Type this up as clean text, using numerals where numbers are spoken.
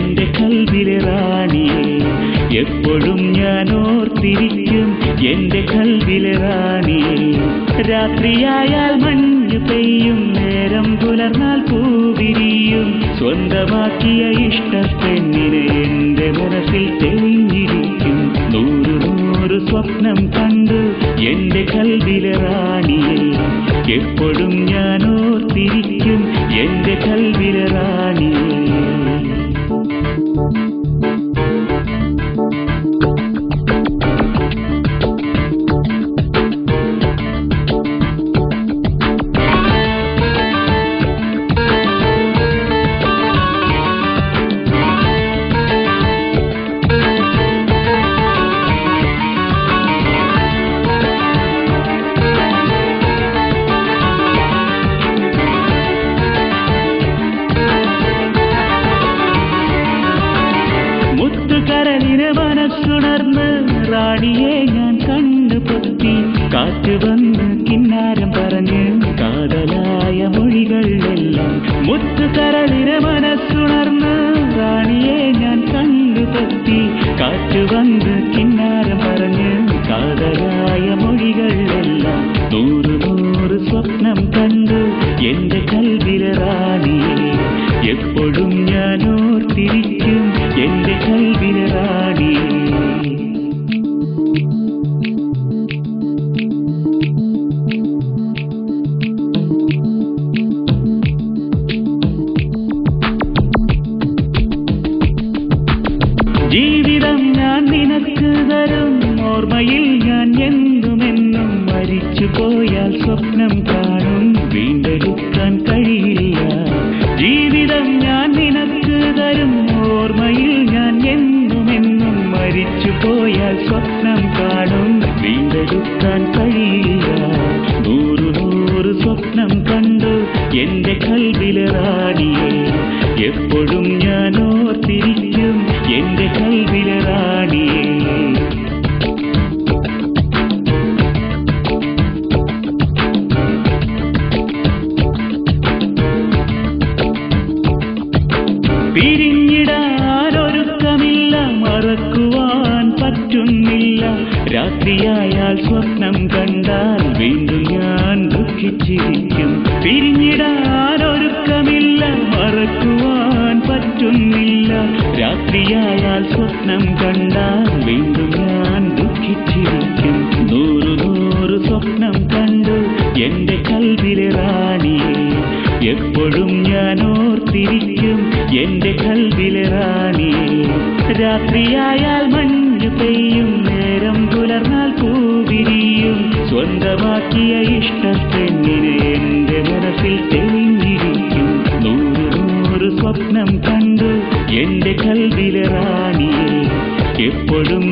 എന്റെ കൽവിലെ റാണിയെ എപ്പോഴും ഞാൻ ഓർത്തിരിക്കും എന്റെ കൽവിലെ റാണിയെ. രാത്രിയായാൽ മഞ്ഞ് പെയ്യും, നേരം പുലർന്നാൽ പൂവിരിയും. സ്വന്തമാക്കിയ ഇഷ്ടപ്പെണ്ണിനെ എന്റെ മനസ്സിൽ തെളിഞ്ഞിരിക്കും. നൂറ് നൂറ് സ്വപ്നം കണ്ടു എന്റെ കൽവിലെ റാണിയെ എപ്പോഴും ഞാൻ ഓർത്തിരിക്കും എന്റെ കൽവിലെ റാണിയെ. കരളിന് മനസ്സുണർന്ന് റാണിയെ ഞാൻ കണ്ടുപൊത്തി. കാറ്റ് വന്ന് കിന്നാരം പറഞ്ഞ് കാതലായ മൊഴികൾ എല്ലാം. മുത്തുകരളിന് മനസ്സുണർന്ന് റാണിയെ ഞാൻ കണ്ടുപൊത്തി. കാറ്റ് വന്ന് കിന്നാരം പറഞ്ഞ് കാതലായ മൊഴികൾ എല്ലാം. നൂറ് നൂറ് സ്വപ്നം കണ്ടു എന്റെ കൽവിലെ റാണിയെ എപ്പോഴും ഞാൻ ഓർത്തിരിക്കും എന്റെ കൽവിലെ റാണിയെ. ജീവിതം ഞാൻ നിനക്ക് തരും, ഓർമ്മയിൽ ഞാൻ എന്നുമെന്നും. മരിച്ചു പോയാൽ സ്വപ്നം കാണും, വീണ്ടെടുക്കാൻ കഴിയില്ല. ജീവിതം ഞാൻ നിനക്ക് തരും, ഓർമ്മയിൽ ഞാൻ എന്നുമെന്നും. മരിച്ചു പോയാൽ സ്വപ്നം കാണും, വീണ്ടെടുക്കാൻ കഴിയില്ല. നൂറ് നൂറ് സ്വപ്നം കണ്ടു എന്റെ കൽവിലെ റാണിയെ എപ്പോഴും ഞാൻ ഓർത്തിരിക്കും എന്റെ കൽവിലെ റാണിയെ. പിരിഞ്ഞിടാനൊരുക്കമില്ല, മറക്കുവാൻ പറ്റുന്നില്ല. രാത്രിയായാൽ സ്വപ്നം കണ്ടാൽ വീണ്ടും ഞാൻ ദുഃഖിച്ചിരിക്കും. പിരിഞ്ഞിടാനൊരുക്കമില്ല, മറക്കുവാൻ പറ്റുന്നില്ല. രാത്രിയായാൽ സ്വപ്നം കണ്ടാൽ വീണ്ടും ഞാൻ ദുഃഖിച്ചിരിക്കും. നൂറ് നൂറ് സ്വപ്നം കണ്ടു എന്റെ കൽവിലെ റാണിയെ എപ്പോഴും ഞാൻ ഓർത്തിരിക്കും എന്റെ കൽവിലെ റാണിയെ. രാത്രിയായാൽ മഞ്ഞ് പെയ്യും, നേരം പുലർന്നാൽ പൂവിരിയും. സ്വന്തമാക്കിയ ഇഷ്ടപ്പെണ്ണിനെ എന്റെ മനസ്സിൽ തെളിഞ്ഞിരിക്കും. നൂറ് നൂറ് സ്വപ്നം കണ്ടു എന്റെ കൽവിലെ റാണിയെ എപ്പോഴും